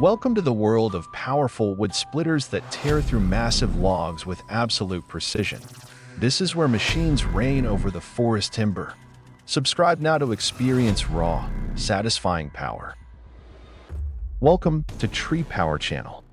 Welcome to the world of powerful wood splitters that tear through massive logs with absolute precision. This is where machines reign over the forest timber. Subscribe now to experience raw, satisfying power. Welcome to Tree Power Channel.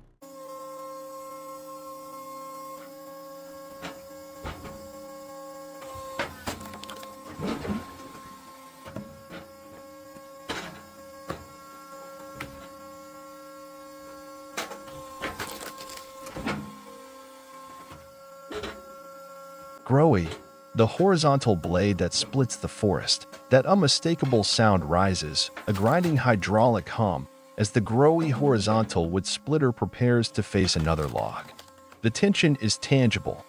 Growy, the horizontal blade that splits the forest. That unmistakable sound rises, a grinding hydraulic hum, as the growy horizontal wood splitter prepares to face another log. The tension is tangible.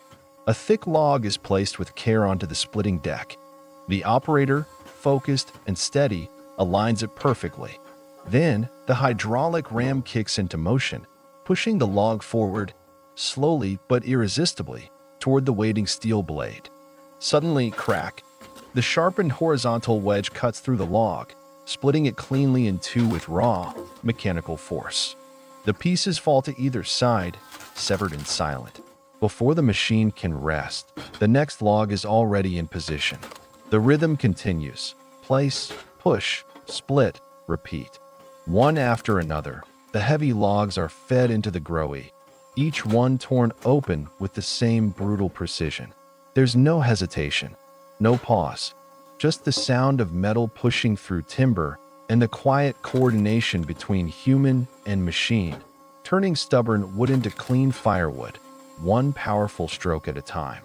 A thick log is placed with care onto the splitting deck. The operator, focused and steady, aligns it perfectly. Then, the hydraulic ram kicks into motion, pushing the log forward, slowly but irresistibly, toward the waiting steel blade. Suddenly, crack! The sharpened horizontal wedge cuts through the log, splitting it cleanly in two with raw, mechanical force. The pieces fall to either side, severed and silent. Before the machine can rest, the next log is already in position. The rhythm continues. Place, push, split, repeat. One after another, the heavy logs are fed into the growy, each one torn open with the same brutal precision. There's no hesitation, no pause, just the sound of metal pushing through timber and the quiet coordination between human and machine, turning stubborn wood into clean firewood, one powerful stroke at a time.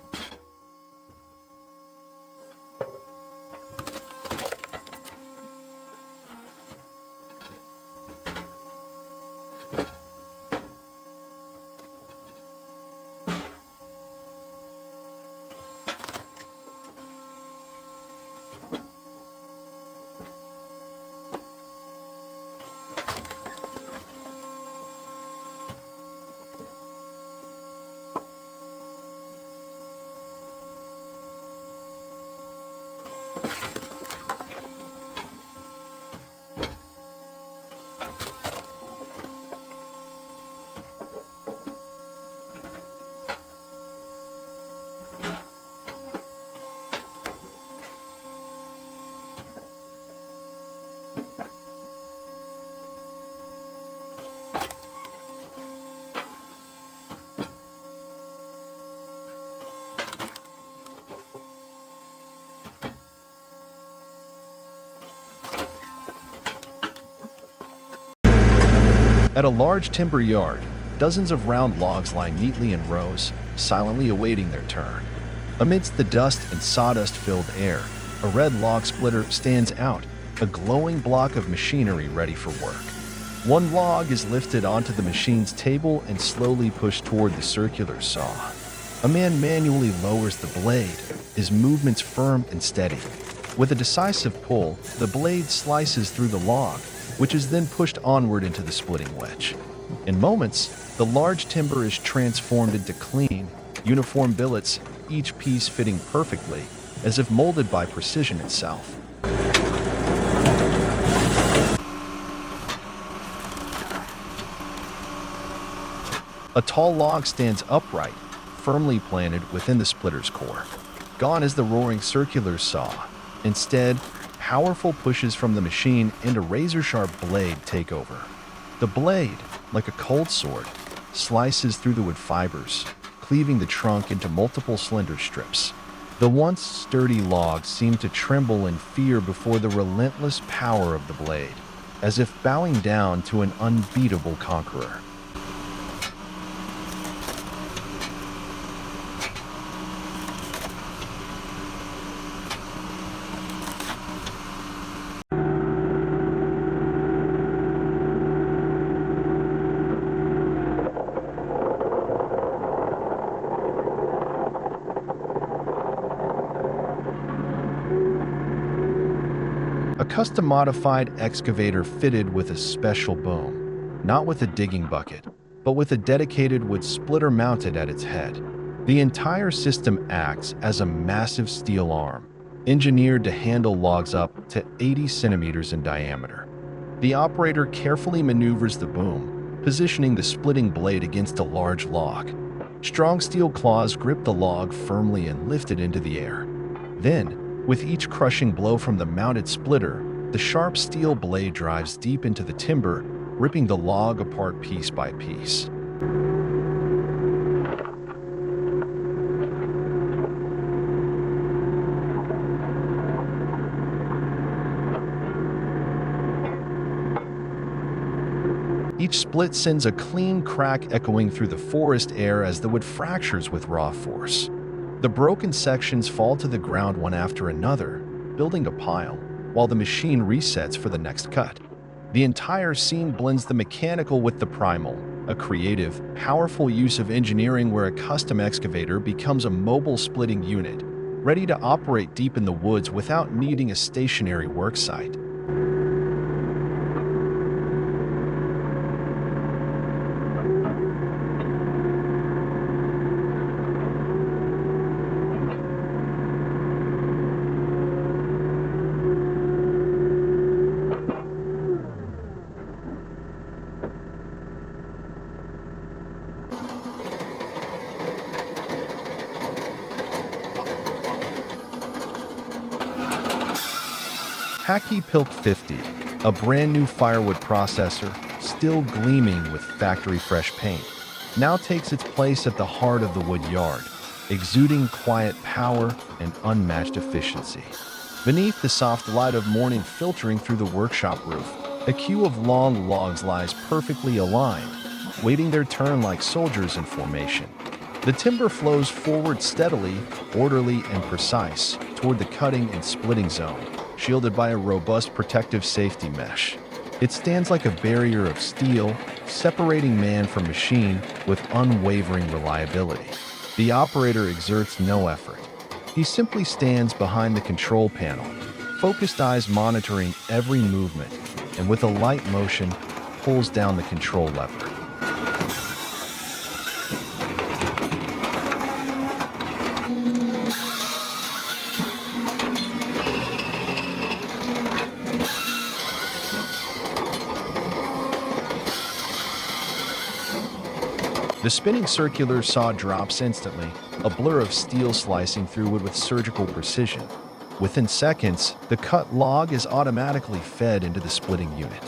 At a large timber yard, dozens of round logs lie neatly in rows, silently awaiting their turn. Amidst the dust and sawdust-filled air, a red log splitter stands out, a glowing block of machinery ready for work. One log is lifted onto the machine's table and slowly pushed toward the circular saw. A man manually lowers the blade, his movements firm and steady. With a decisive pull, the blade slices through the log, which is then pushed onward into the splitting wedge. In moments, the large timber is transformed into clean, uniform billets, each piece fitting perfectly, as if molded by precision itself. A tall log stands upright, firmly planted within the splitter's core. Gone is the roaring circular saw. Instead, powerful pushes from the machine and a razor-sharp blade take over. The blade, like a cold sword, slices through the wood fibers, cleaving the trunk into multiple slender strips. The once sturdy logs seem to tremble in fear before the relentless power of the blade, as if bowing down to an unbeatable conqueror. A custom-modified excavator fitted with a special boom, not with a digging bucket, but with a dedicated wood splitter mounted at its head. The entire system acts as a massive steel arm, engineered to handle logs up to 80 centimeters in diameter. The operator carefully maneuvers the boom, positioning the splitting blade against a large log. Strong steel claws grip the log firmly and lift it into the air. Then, with each crushing blow from the mounted splitter, the sharp steel blade drives deep into the timber, ripping the log apart piece by piece. Each split sends a clean crack echoing through the forest air as the wood fractures with raw force. The broken sections fall to the ground one after another, building a pile, while the machine resets for the next cut. The entire scene blends the mechanical with the primal, a creative, powerful use of engineering where a custom excavator becomes a mobile splitting unit, ready to operate deep in the woods without needing a stationary work site. Hacky Pilk 50, a brand new firewood processor, still gleaming with factory-fresh paint, now takes its place at the heart of the wood yard, exuding quiet power and unmatched efficiency. Beneath the soft light of morning filtering through the workshop roof, a queue of long logs lies perfectly aligned, waiting their turn like soldiers in formation. The timber flows forward steadily, orderly, and precise toward the cutting and splitting zone, shielded by a robust protective safety mesh. It stands like a barrier of steel, separating man from machine with unwavering reliability. The operator exerts no effort. He simply stands behind the control panel, focused eyes monitoring every movement, and with a light motion, pulls down the control lever. The spinning circular saw drops instantly, a blur of steel slicing through wood with surgical precision. Within seconds, the cut log is automatically fed into the splitting unit.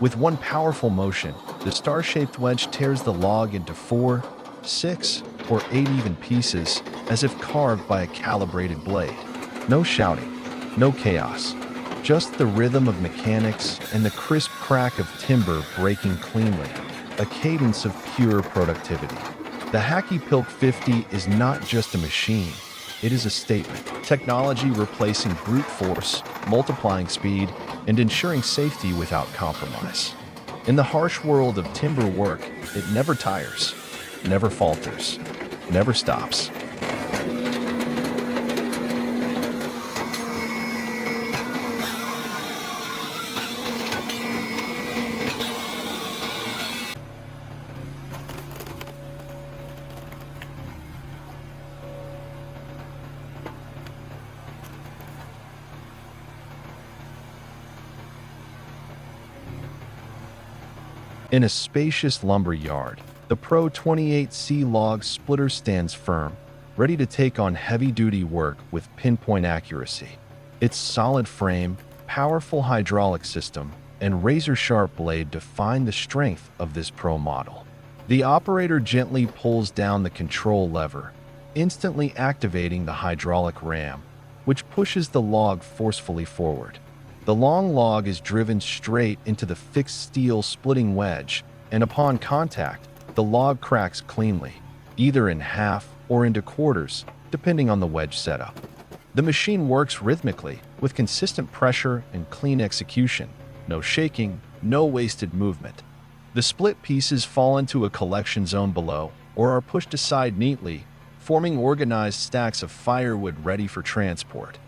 With one powerful motion, the star-shaped wedge tears the log into 4, 6, or 8 even pieces, as if carved by a calibrated blade. No shouting, no chaos, just the rhythm of mechanics and the crisp crack of timber breaking cleanly. A cadence of pure productivity. The Hacky Pilk 50 is not just a machine, it is a statement. Technology replacing brute force, multiplying speed, and ensuring safety without compromise. In the harsh world of timber work, it never tires, never falters, never stops. In a spacious lumber yard, the Pro 28C log splitter stands firm, ready to take on heavy-duty work with pinpoint accuracy. Its solid frame, powerful hydraulic system, and razor-sharp blade define the strength of this Pro model. The operator gently pulls down the control lever, instantly activating the hydraulic ram, which pushes the log forcefully forward. The long log is driven straight into the fixed steel splitting wedge, and upon contact, the log cracks cleanly, either in half or into quarters, depending on the wedge setup. The machine works rhythmically, with consistent pressure and clean execution, no shaking, no wasted movement. The split pieces fall into a collection zone below, or are pushed aside neatly, forming organized stacks of firewood ready for transport.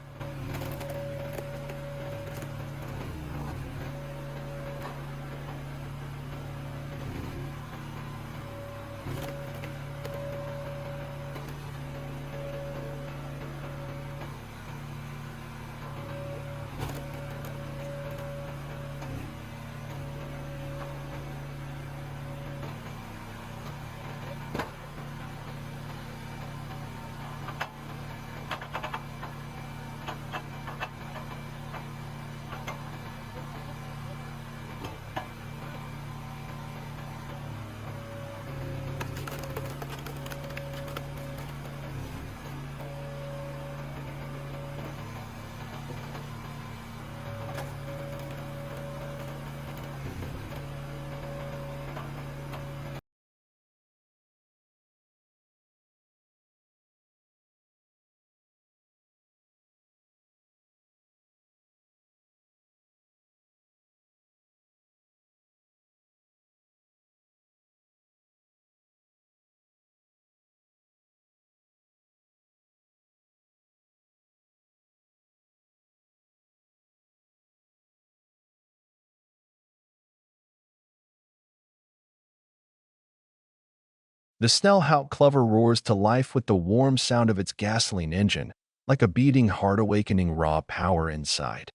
The Snellhout Clover roars to life with the warm sound of its gasoline engine, like a beating heart awakening raw power inside.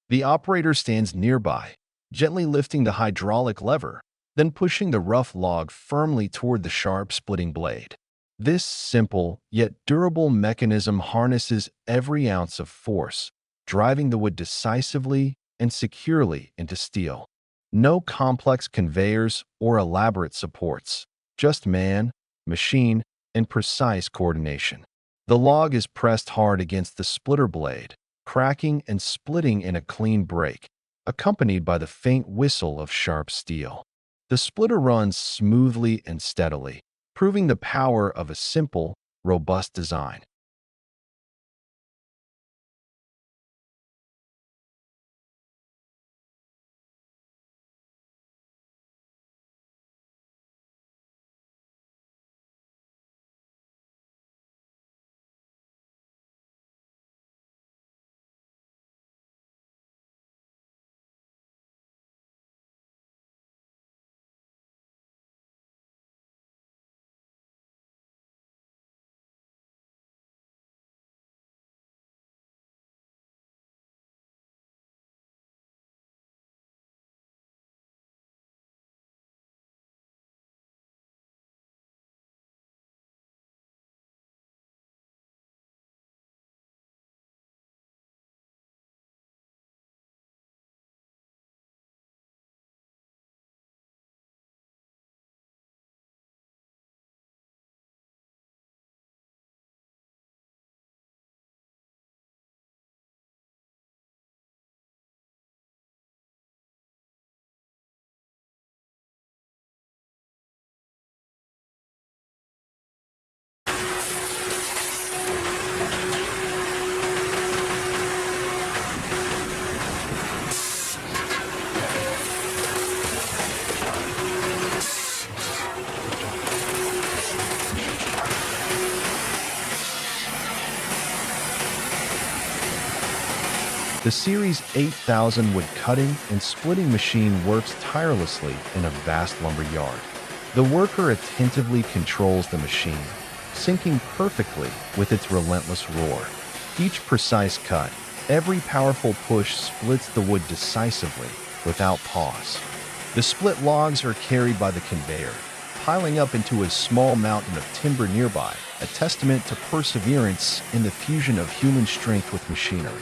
The operator stands nearby, gently lifting the hydraulic lever, then pushing the rough log firmly toward the sharp splitting blade. This simple yet durable mechanism harnesses every ounce of force, driving the wood decisively and securely into steel. No complex conveyors or elaborate supports, just man, machine, and precise coordination. The log is pressed hard against the splitter blade, cracking and splitting in a clean break, accompanied by the faint whistle of sharp steel. The splitter runs smoothly and steadily, proving the power of a simple, robust design. The Series 8000 wood cutting and splitting machine works tirelessly in a vast lumber yard. The worker attentively controls the machine, syncing perfectly with its relentless roar. Each precise cut, every powerful push splits the wood decisively, without pause. The split logs are carried by the conveyor, piling up into a small mountain of timber nearby, a testament to perseverance in the fusion of human strength with machinery.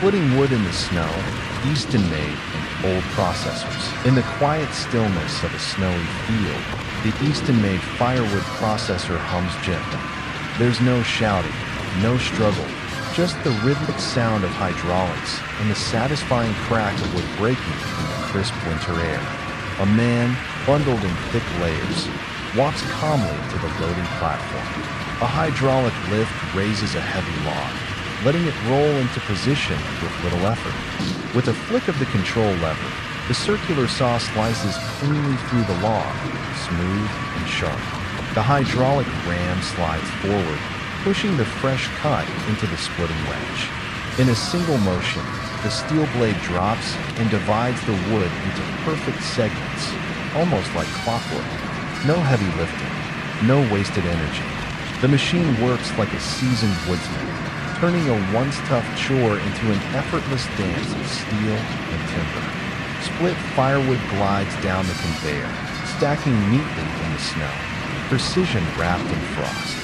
Splitting wood in the snow, Easton-made and old processors. In the quiet stillness of a snowy field, the Easton-made firewood processor hums gently. There's no shouting, no struggle, just the rhythmic sound of hydraulics and the satisfying crack of wood breaking in the crisp winter air. A man, bundled in thick layers, walks calmly to the loading platform. A hydraulic lift raises a heavy log, letting it roll into position with little effort. With a flick of the control lever, the circular saw slices cleanly through the log, smooth and sharp. The hydraulic ram slides forward, pushing the fresh cut into the splitting wedge. In a single motion, the steel blade drops and divides the wood into perfect segments, almost like clockwork. No heavy lifting, no wasted energy. The machine works like a seasoned woodsman, turning a once tough chore into an effortless dance of steel and timber. Split firewood glides down the conveyor, stacking neatly in the snow, precision wrapped in frost.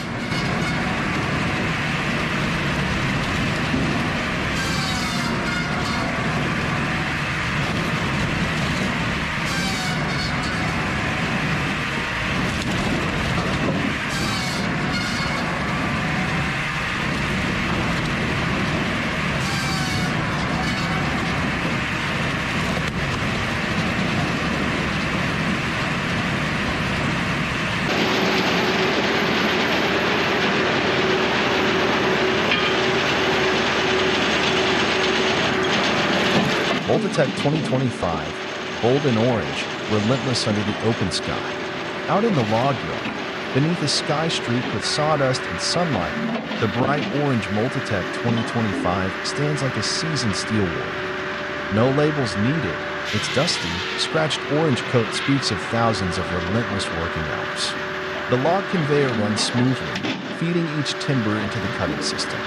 Multitech 2025, bold and orange, relentless under the open sky. Out in the log yard, beneath a sky streaked with sawdust and sunlight, the bright orange Multitech 2025 stands like a seasoned steel warrior. No labels needed. Its dusty, scratched orange coat speaks of thousands of relentless working hours. The log conveyor runs smoothly, feeding each timber into the cutting system.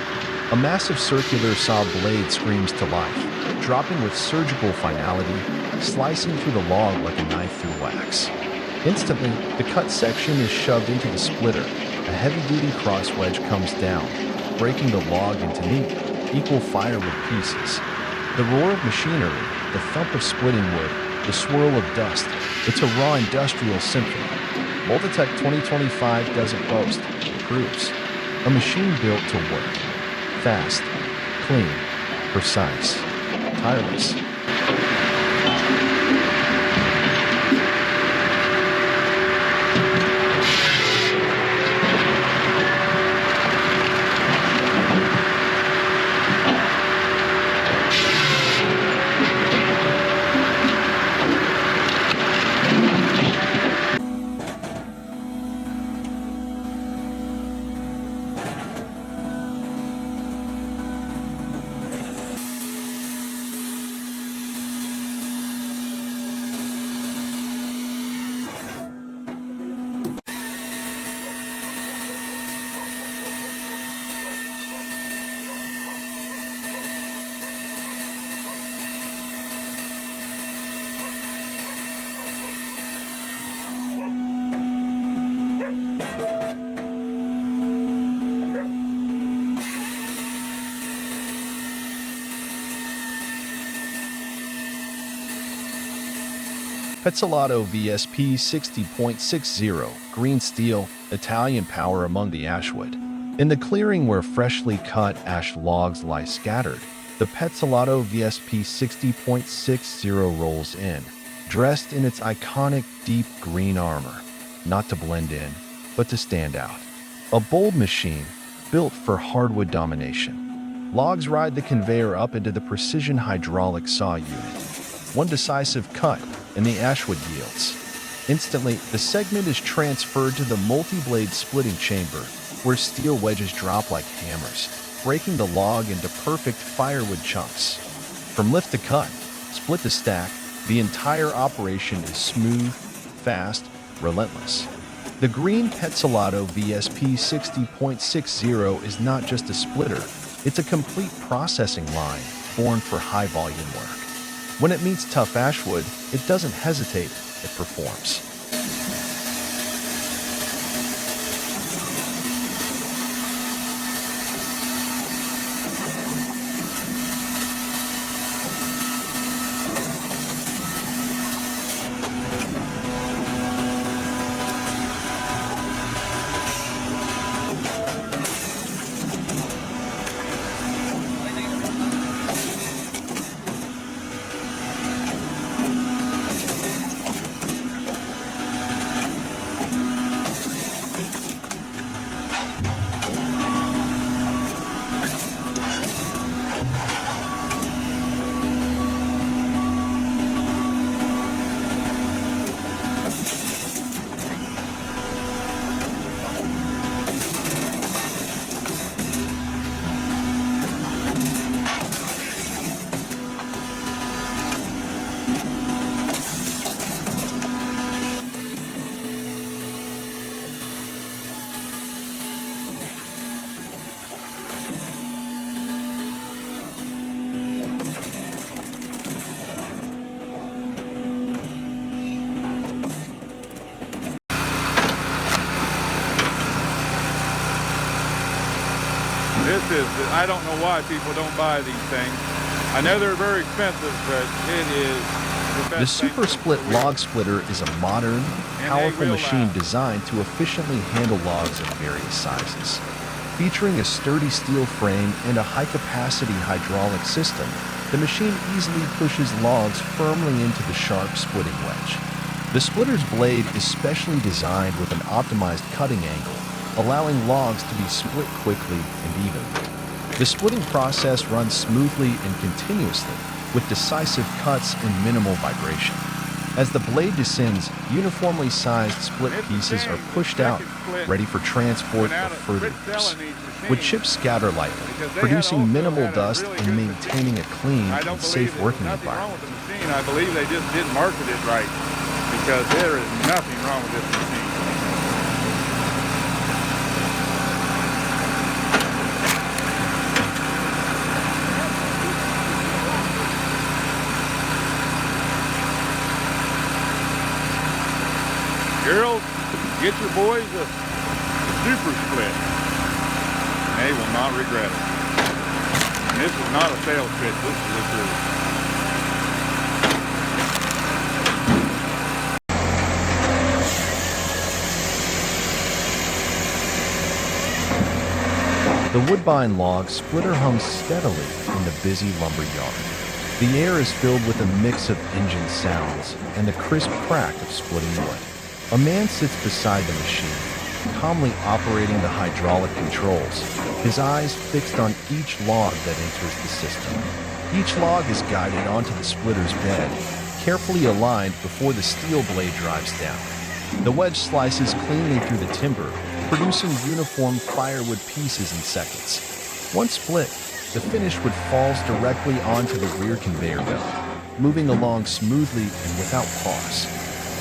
A massive circular saw blade screams to life, dropping with surgical finality, slicing through the log like a knife through wax. Instantly, the cut section is shoved into the splitter. A heavy-duty cross wedge comes down, breaking the log into neat, equal firewood pieces. The roar of machinery, the thump of splitting wood, the swirl of dust, it's a raw industrial symphony. Multitech 2025 doesn't boast, it proves. A machine built to work. Fast, clean, precise, tireless. Petzolato VSP 60.60, green steel, Italian power among the ashwood. In the clearing where freshly cut ash logs lie scattered, the Petzolato VSP 60.60 rolls in, dressed in its iconic deep green armor, not to blend in, but to stand out. A bold machine, built for hardwood domination. Logs ride the conveyor up into the precision hydraulic saw unit. One decisive cut, and the ashwood yields. Instantly, the segment is transferred to the multi-blade splitting chamber, where steel wedges drop like hammers, breaking the log into perfect firewood chunks. From lift to cut, split to stack, the entire operation is smooth, fast, relentless. The green Petzolato VSP 60.60 is not just a splitter, it's a complete processing line born for high-volume work. When it meets tough ashwood, it doesn't hesitate, it performs. this is, I don't know why people don't buy these things. I know they're very expensive, but it is the The best thing Super for Split the log splitter is a modern, powerful machine designed to efficiently handle logs of various sizes. Featuring a sturdy steel frame and a high-capacity hydraulic system, the machine easily pushes logs firmly into the sharp splitting wedge. The splitter's blade is specially designed with an optimized cutting angle, allowing logs to be split quickly and evenly. The splitting process runs smoothly and continuously, with decisive cuts and minimal vibration. As the blade descends, uniformly sized split pieces are pushed out, ready for transport or further use. With chips scatter lightly, producing minimal dust and maintaining a clean and safe working environment. I believe they just didn't market it right, because there is nothing wrong with this machine. Girls, get your boys a Super Split. They will not regret it. And this is not a sales pitch, this is the truth. The Woodbine log splitter hums steadily in the busy lumber yard. The air is filled with a mix of engine sounds and the crisp crack of splitting wood. A man sits beside the machine, calmly operating the hydraulic controls, his eyes fixed on each log that enters the system. Each log is guided onto the splitter's bed, carefully aligned before the steel blade drives down. The wedge slices cleanly through the timber, producing uniform firewood pieces in seconds. Once split, the finished wood falls directly onto the rear conveyor belt, moving along smoothly and without pause.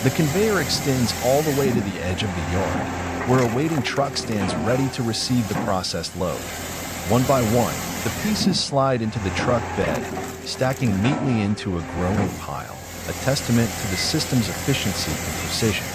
The conveyor extends all the way to the edge of the yard, where a waiting truck stands ready to receive the processed load. One by one, the pieces slide into the truck bed, stacking neatly into a growing pile, a testament to the system's efficiency and precision.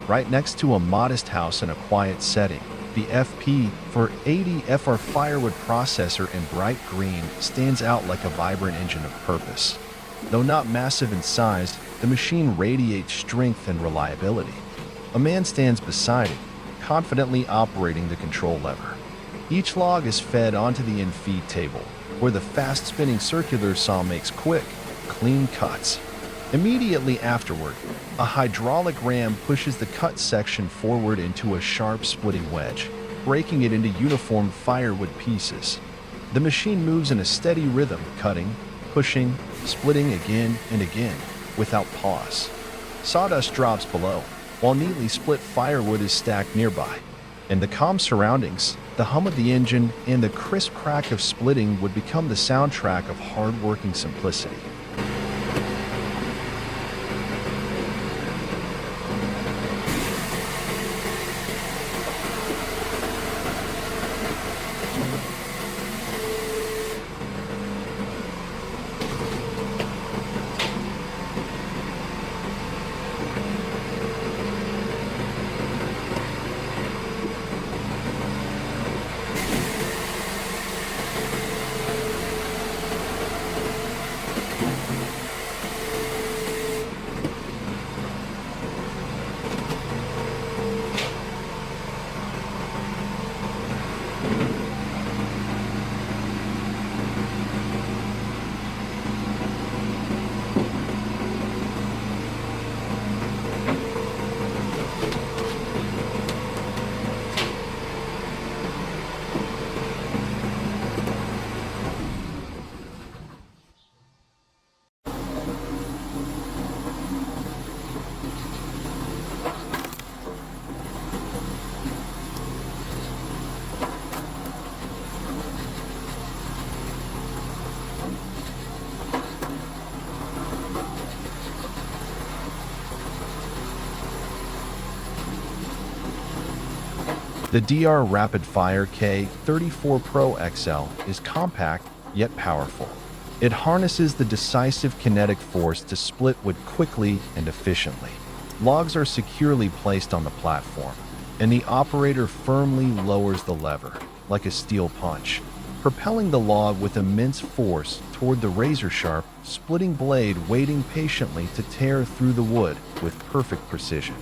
Right next to a modest house in a quiet setting, the FP for 80FR firewood processor in bright green stands out like a vibrant engine of purpose. Though not massive in size, the machine radiates strength and reliability. A man stands beside it, confidently operating the control lever. Each log is fed onto the in-feed table, where the fast-spinning circular saw makes quick, clean cuts. Immediately afterward, a hydraulic ram pushes the cut section forward into a sharp splitting wedge, breaking it into uniform firewood pieces. The machine moves in a steady rhythm, cutting, pushing, splitting again and again, without pause. Sawdust drops below, while neatly split firewood is stacked nearby. In the calm surroundings, the hum of the engine and the crisp crack of splitting would become the soundtrack of hard-working simplicity. The DR Rapid Fire K34 Pro XL is compact yet powerful. It harnesses the decisive kinetic force to split wood quickly and efficiently. Logs are securely placed on the platform, and the operator firmly lowers the lever, like a steel punch, propelling the log with immense force toward the razor-sharp, splitting blade waiting patiently to tear through the wood with perfect precision.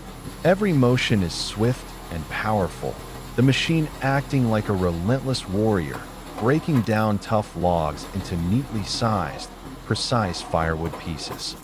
Every motion is swift and powerful, the machine acting like a relentless warrior, breaking down tough logs into neatly sized, precise firewood pieces.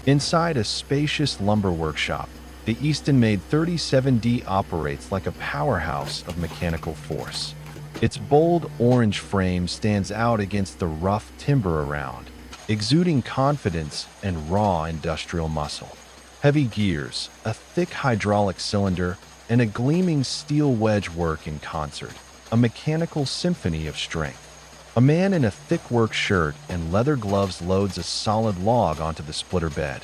Inside a spacious lumber workshop, the Easton-made 37D operates like a powerhouse of mechanical force. Its bold orange frame stands out against the rough timber around, exuding confidence and raw industrial muscle. Heavy gears, a thick hydraulic cylinder, and a gleaming steel wedge work in concert, a mechanical symphony of strength. A man in a thick work shirt and leather gloves loads a solid log onto the splitter bed.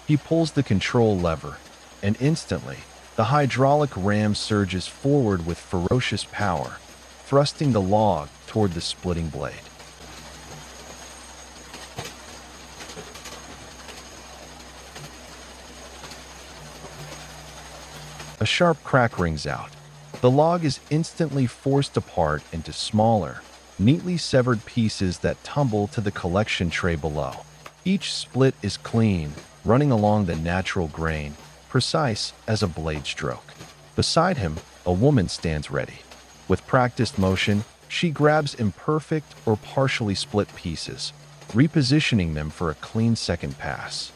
He pulls the control lever, and instantly, the hydraulic ram surges forward with ferocious power, thrusting the log toward the splitting blade. A sharp crack rings out. The log is instantly forced apart into smaller, neatly severed pieces that tumble to the collection tray below. Each split is clean, running along the natural grain, precise as a blade stroke. Beside him, a woman stands ready. With practiced motion, she grabs imperfect or partially split pieces, repositioning them for a clean second pass.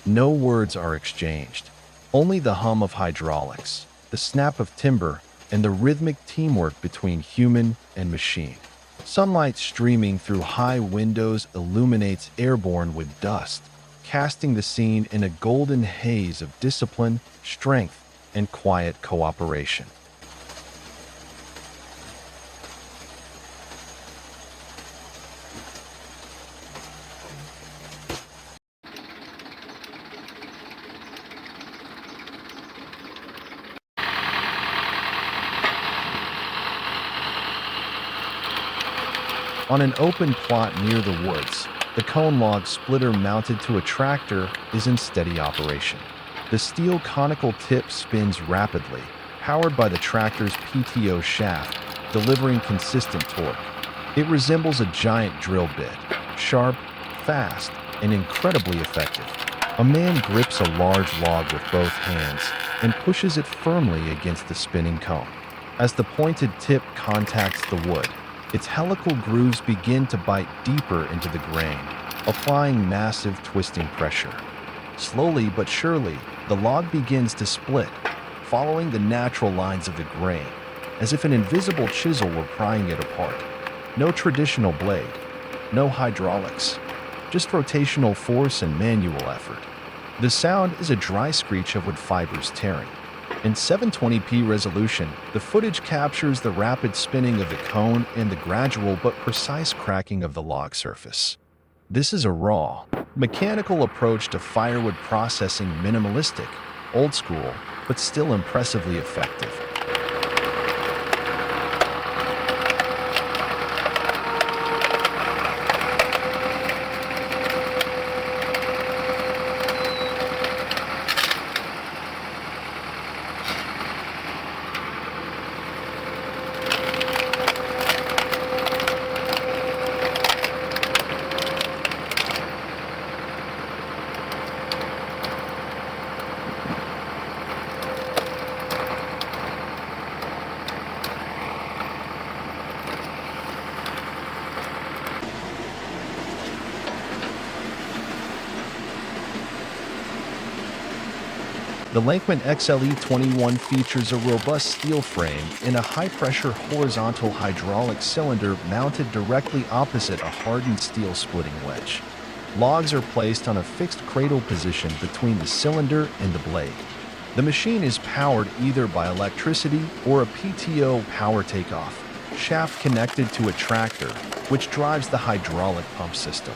No words are exchanged, only the hum of hydraulics, the snap of timber, and the rhythmic teamwork between human and machine. Sunlight streaming through high windows illuminates airborne with dust, casting the scene in a golden haze of discipline, strength, and quiet cooperation. On an open plot near the woods, the cone log splitter mounted to a tractor is in steady operation. The steel conical tip spins rapidly, powered by the tractor's PTO shaft, delivering consistent torque. It resembles a giant drill bit, sharp, fast, and incredibly effective. A man grips a large log with both hands and pushes it firmly against the spinning cone. As the pointed tip contacts the wood, its helical grooves begin to bite deeper into the grain, applying massive twisting pressure. Slowly but surely, the log begins to split, following the natural lines of the grain, as if an invisible chisel were prying it apart. No traditional blade, no hydraulics, just rotational force and manual effort. The sound is a dry screech of wood fibers tearing. In 720p resolution, the footage captures the rapid spinning of the cone and the gradual but precise cracking of the log surface. This is a raw, mechanical approach to firewood processing, minimalistic, old school, but still impressively effective. The Lankman XLE21 features a robust steel frame and a high-pressure horizontal hydraulic cylinder mounted directly opposite a hardened steel splitting wedge. Logs are placed on a fixed cradle position between the cylinder and the blade. The machine is powered either by electricity or a PTO power takeoff shaft connected to a tractor, which drives the hydraulic pump system.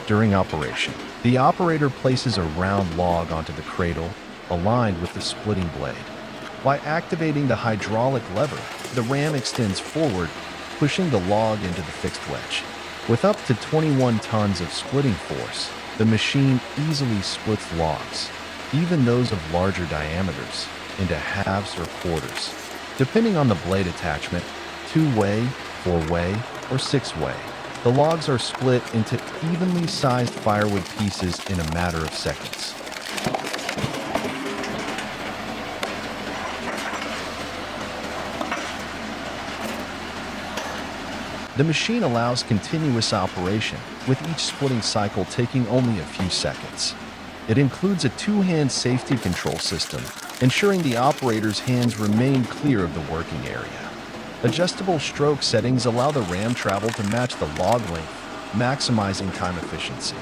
During operation, the operator places a round log onto the cradle, aligned with the splitting blade. By activating the hydraulic lever, the ram extends forward, pushing the log into the fixed wedge. With up to 21 tons of splitting force, the machine easily splits logs, even those of larger diameters, into halves or quarters, depending on the blade attachment, 2-way, 4-way, or 6-way. The logs are split into evenly sized firewood pieces in a matter of seconds. The machine allows continuous operation, with each splitting cycle taking only a few seconds. It includes a two-hand safety control system, ensuring the operator's hands remain clear of the working area. Adjustable stroke settings allow the ram travel to match the log length, maximizing time efficiency.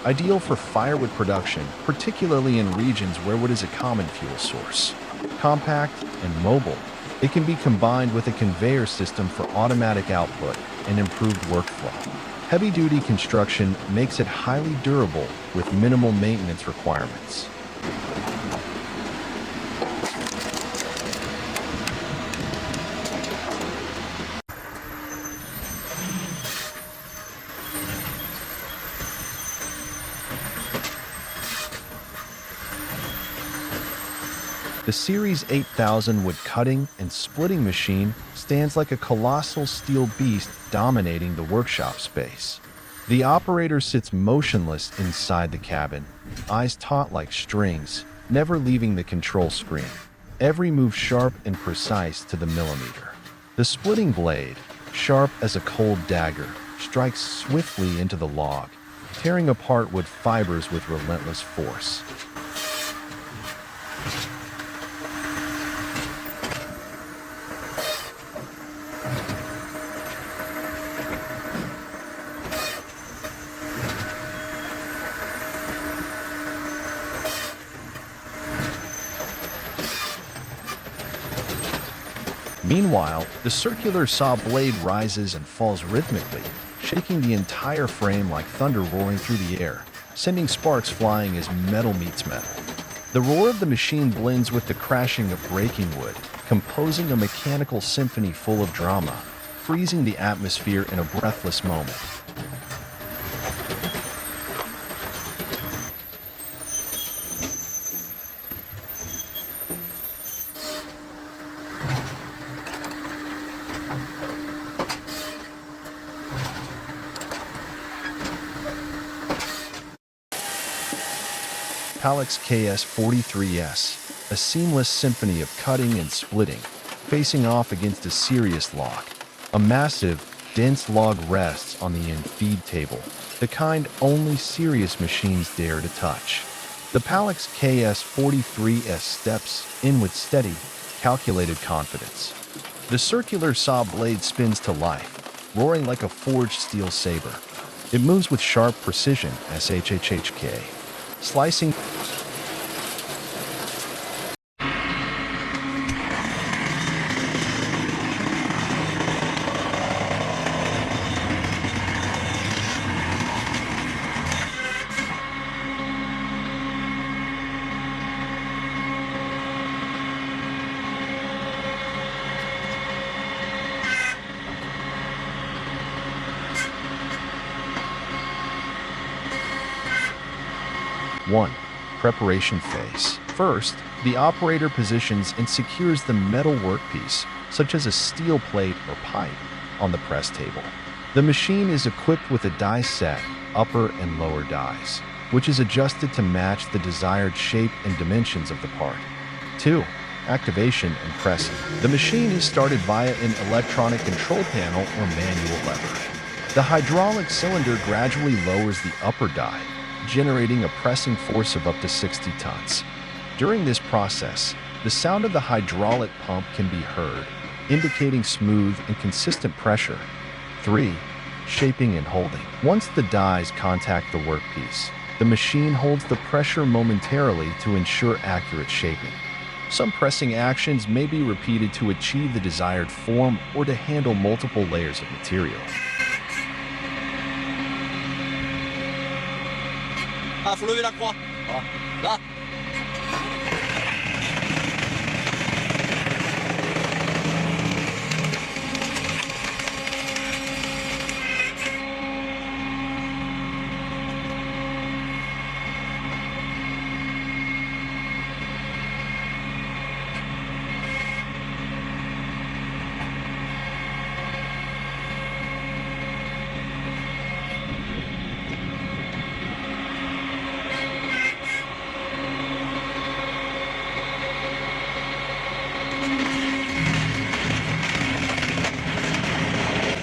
Ideal for firewood production, particularly in regions where wood is a common fuel source. Compact and mobile, it can be combined with a conveyor system for automatic output and improved workflow. Heavy-duty construction makes it highly durable with minimal maintenance requirements. The Series 8000 wood cutting and splitting machine stands like a colossal steel beast dominating the workshop space. The operator sits motionless inside the cabin, eyes taut like strings, never leaving the control screen. Every move sharp and precise to the millimeter. The splitting blade, sharp as a cold dagger, strikes swiftly into the log, tearing apart wood fibers with relentless force. Meanwhile, the circular saw blade rises and falls rhythmically, shaking the entire frame like thunder roaring through the air, sending sparks flying as metal meets metal. The roar of the machine blends with the crashing of breaking wood, composing a mechanical symphony full of drama, freezing the atmosphere in a breathless moment. Palex KS43S, a seamless symphony of cutting and splitting, facing off against a serious log. A massive, dense log rests on the in-feed table, the kind only serious machines dare to touch. The Palex KS43S steps in with steady, calculated confidence. The circular saw blade spins to life, roaring like a forged steel saber. It moves with sharp precision, SHHHK, slicing 1. Preparation phase. First, the operator positions and secures the metal workpiece, such as a steel plate or pipe, on the press table. The machine is equipped with a die set, upper and lower dies, which is adjusted to match the desired shape and dimensions of the part. 2. Activation and pressing. The machine is started via an electronic control panel or manual lever. The hydraulic cylinder gradually lowers the upper die, generating a pressing force of up to 60 tons. During this process, the sound of the hydraulic pump can be heard, indicating smooth and consistent pressure. 3. Shaping and holding. Once the dies contact the workpiece, the machine holds the pressure momentarily to ensure accurate shaping. Some pressing actions may be repeated to achieve the desired form or to handle multiple layers of material. Får du vilja kvar? Ja.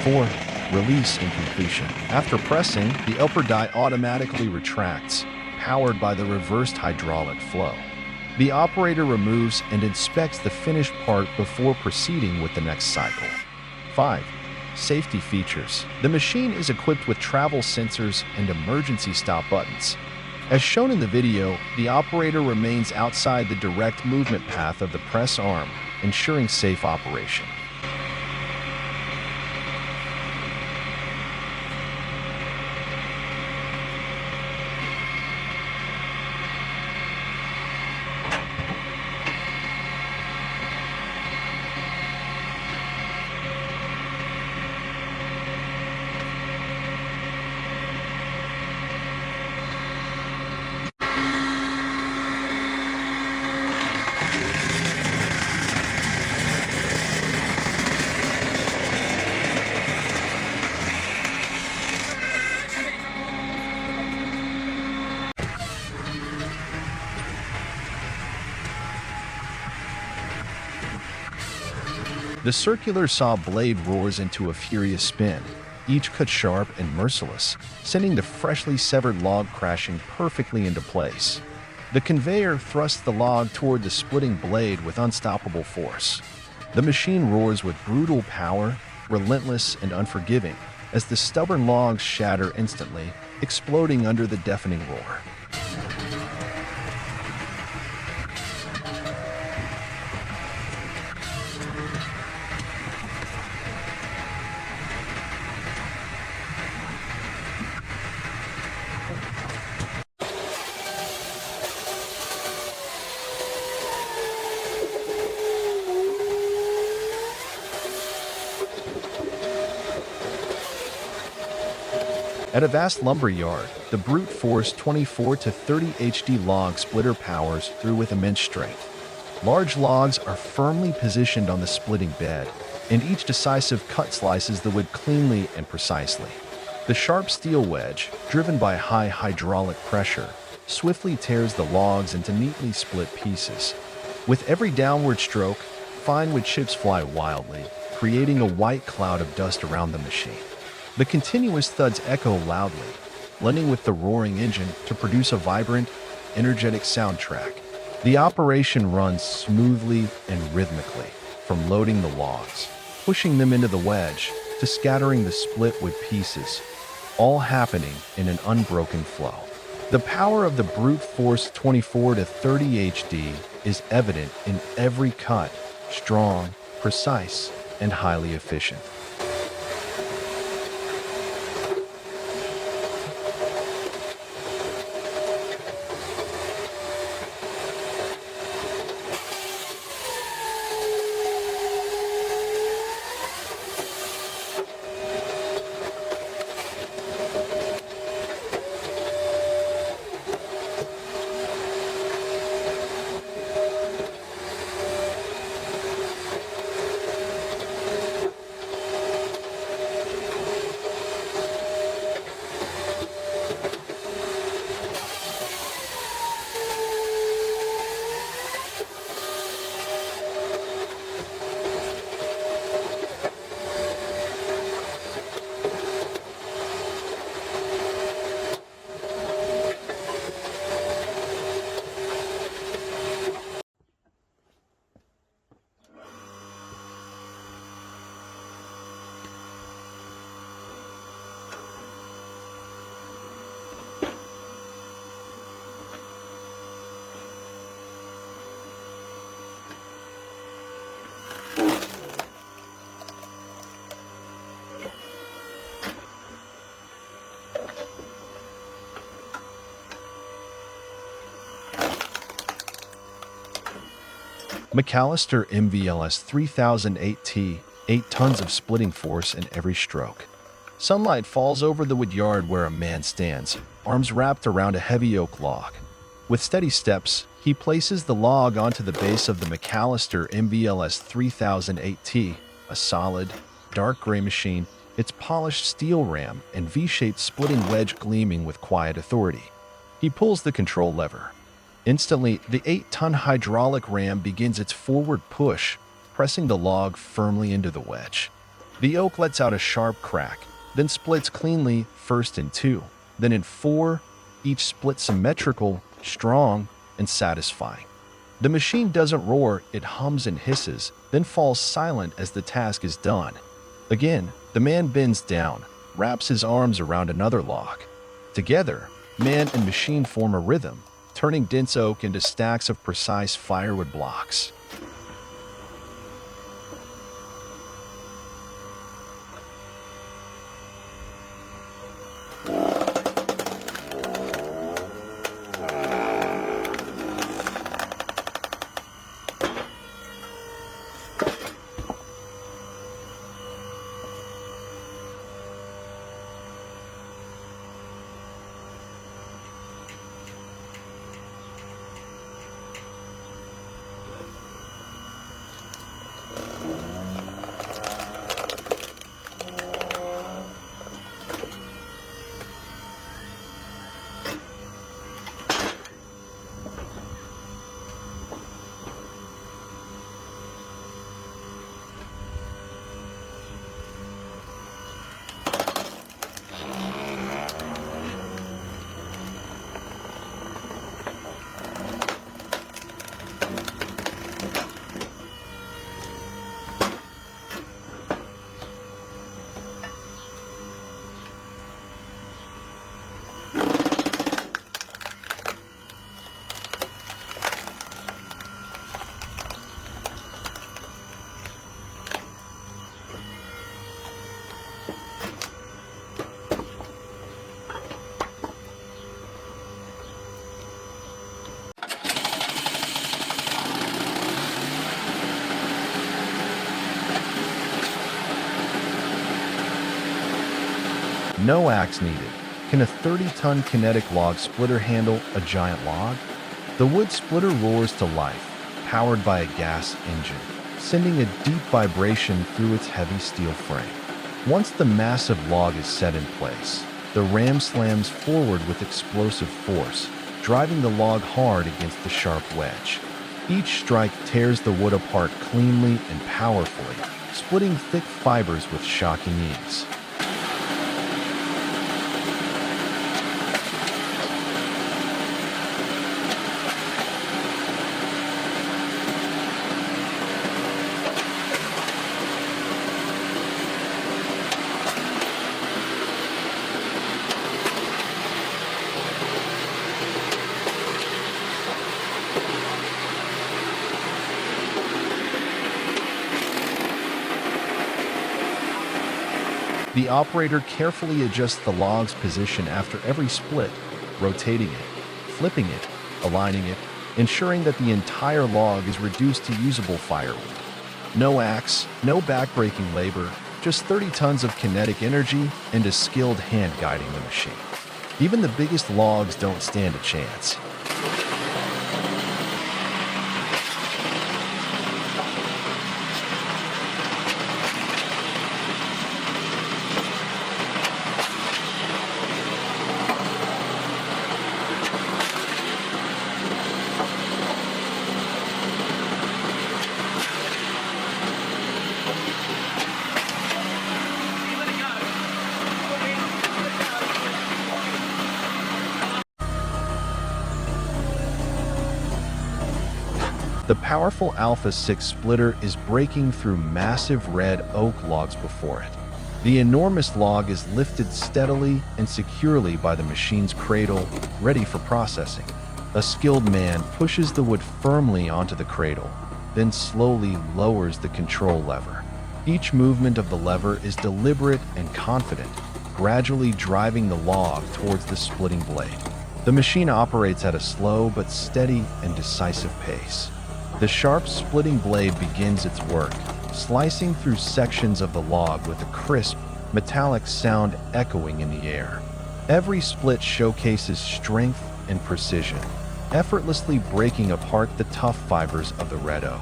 4. Release and completion. After pressing, the upper die automatically retracts, powered by the reversed hydraulic flow. The operator removes and inspects the finished part before proceeding with the next cycle. 5. Safety features. The machine is equipped with travel sensors and emergency stop buttons. As shown in the video, the operator remains outside the direct movement path of the press arm, ensuring safe operation. The circular saw blade roars into a furious spin, each cut sharp and merciless, sending the freshly severed log crashing perfectly into place. The conveyor thrusts the log toward the splitting blade with unstoppable force. The machine roars with brutal power, relentless and unforgiving, as the stubborn logs shatter instantly, exploding under the deafening roar. At a vast lumber yard, the brute force 24 to 30 HD log splitter powers through with immense strength. Large logs are firmly positioned on the splitting bed, and each decisive cut slices the wood cleanly and precisely. The sharp steel wedge, driven by high hydraulic pressure, swiftly tears the logs into neatly split pieces. With every downward stroke, fine wood chips fly wildly, creating a white cloud of dust around the machine. The continuous thuds echo loudly, blending with the roaring engine to produce a vibrant, energetic soundtrack. The operation runs smoothly and rhythmically, from loading the logs, pushing them into the wedge, to scattering the split wood pieces, all happening in an unbroken flow. The power of the brute force 24 to 30 HD is evident in every cut, strong, precise, and highly efficient. McAllister MVLS 3008T, 8 tons of splitting force in every stroke. Sunlight falls over the wood yard where a man stands, arms wrapped around a heavy oak log. With steady steps, he places the log onto the base of the McAllister MVLS 3008T, a solid, dark gray machine, its polished steel ram and V-shaped splitting wedge gleaming with quiet authority. He pulls the control lever. Instantly, the 8-ton hydraulic ram begins its forward push, pressing the log firmly into the wedge. The oak lets out a sharp crack, then splits cleanly, first in 2, then in 4, each split symmetrical, strong, and satisfying. The machine doesn't roar, it hums and hisses, then falls silent as the task is done. Again, the man bends down, wraps his arms around another log. Together, man and machine form a rhythm, turning dense oak into stacks of precise firewood blocks. No axe needed. Can a 30-ton kinetic log splitter handle a giant log? The wood splitter roars to life, powered by a gas engine, sending a deep vibration through its heavy steel frame. Once the massive log is set in place, the ram slams forward with explosive force, driving the log hard against the sharp wedge. Each strike tears the wood apart cleanly and powerfully, splitting thick fibers with shocking ease. The operator carefully adjusts the log's position after every split, rotating it, flipping it, aligning it, ensuring that the entire log is reduced to usable firewood. No axe, no backbreaking labor, just 30 tons of kinetic energy and a skilled hand guiding the machine. Even the biggest logs don't stand a chance. The powerful Alpha 6 splitter is breaking through massive red oak logs before it. The enormous log is lifted steadily and securely by the machine's cradle, ready for processing. A skilled man pushes the wood firmly onto the cradle, then slowly lowers the control lever. Each movement of the lever is deliberate and confident, gradually driving the log towards the splitting blade. The machine operates at a slow but steady and decisive pace. The sharp splitting blade begins its work, slicing through sections of the log with a crisp, metallic sound echoing in the air. Every split showcases strength and precision, effortlessly breaking apart the tough fibers of the red oak.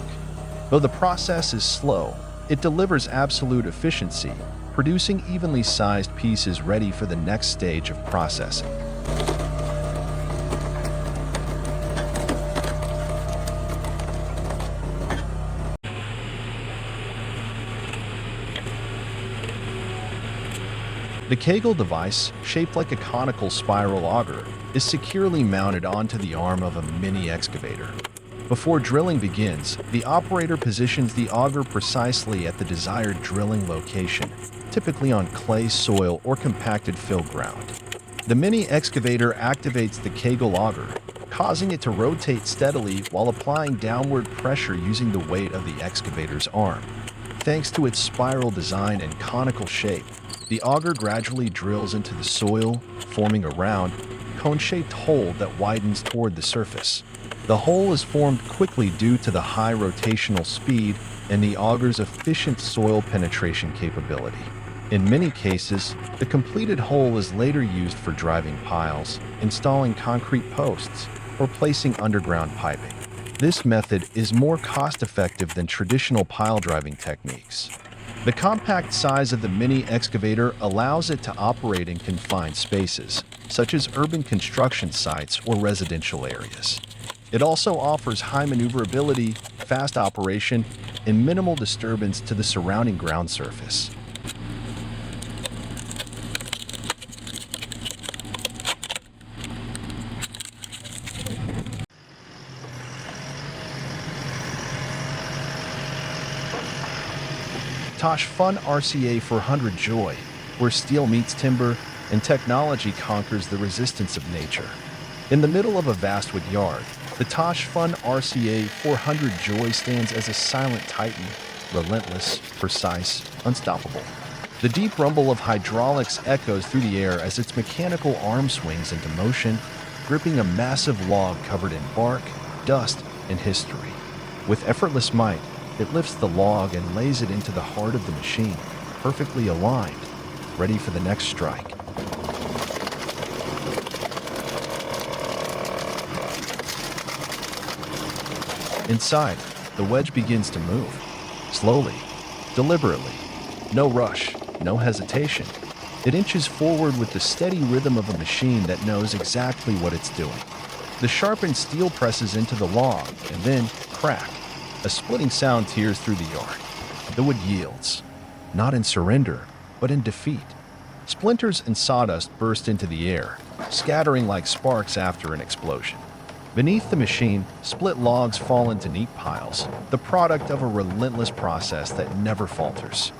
Though the process is slow, it delivers absolute efficiency, producing evenly sized pieces ready for the next stage of processing. The Kegel device, shaped like a conical spiral auger, is securely mounted onto the arm of a mini excavator. Before drilling begins, the operator positions the auger precisely at the desired drilling location, typically on clay soil or compacted fill ground. The mini excavator activates the Kegel auger, causing it to rotate steadily while applying downward pressure using the weight of the excavator's arm. Thanks to its spiral design and conical shape, the auger gradually drills into the soil, forming a round, cone-shaped hole that widens toward the surface. The hole is formed quickly due to the high rotational speed and the auger's efficient soil penetration capability. In many cases, the completed hole is later used for driving piles, installing concrete posts, or placing underground piping. This method is more cost-effective than traditional pile driving techniques. The compact size of the mini excavator allows it to operate in confined spaces, such as urban construction sites or residential areas. It also offers high maneuverability, fast operation, and minimal disturbance to the surrounding ground surface. Tosh Fun RCA 400 Joy, where steel meets timber and technology conquers the resistance of nature. In the middle of a vast wood yard, the Tosh Fun RCA 400 Joy stands as a silent titan, relentless, precise, unstoppable. The deep rumble of hydraulics echoes through the air as its mechanical arm swings into motion, gripping a massive log covered in bark, dust, and history. With effortless might, it lifts the log and lays it into the heart of the machine, perfectly aligned, ready for the next strike. Inside, the wedge begins to move. Slowly, deliberately. No rush, no hesitation. It inches forward with the steady rhythm of a machine that knows exactly what it's doing. The sharpened steel presses into the log, and then, crack. A splitting sound tears through the yard. The wood yields, not in surrender, but in defeat. Splinters and sawdust burst into the air, scattering like sparks after an explosion. Beneath the machine, split logs fall into neat piles, the product of a relentless process that never falters.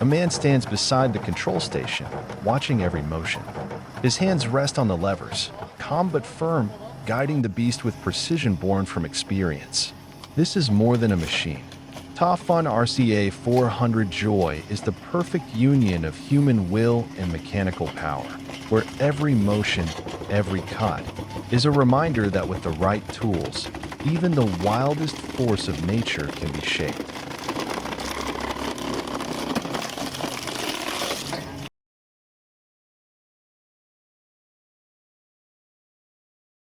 A man stands beside the control station, watching every motion. His hands rest on the levers, calm but firm, guiding the beast with precision born from experience. This is more than a machine. Tosh Fun RCA 400 Joy is the perfect union of human will and mechanical power, where every motion, every cut, is a reminder that with the right tools, even the wildest force of nature can be shaped.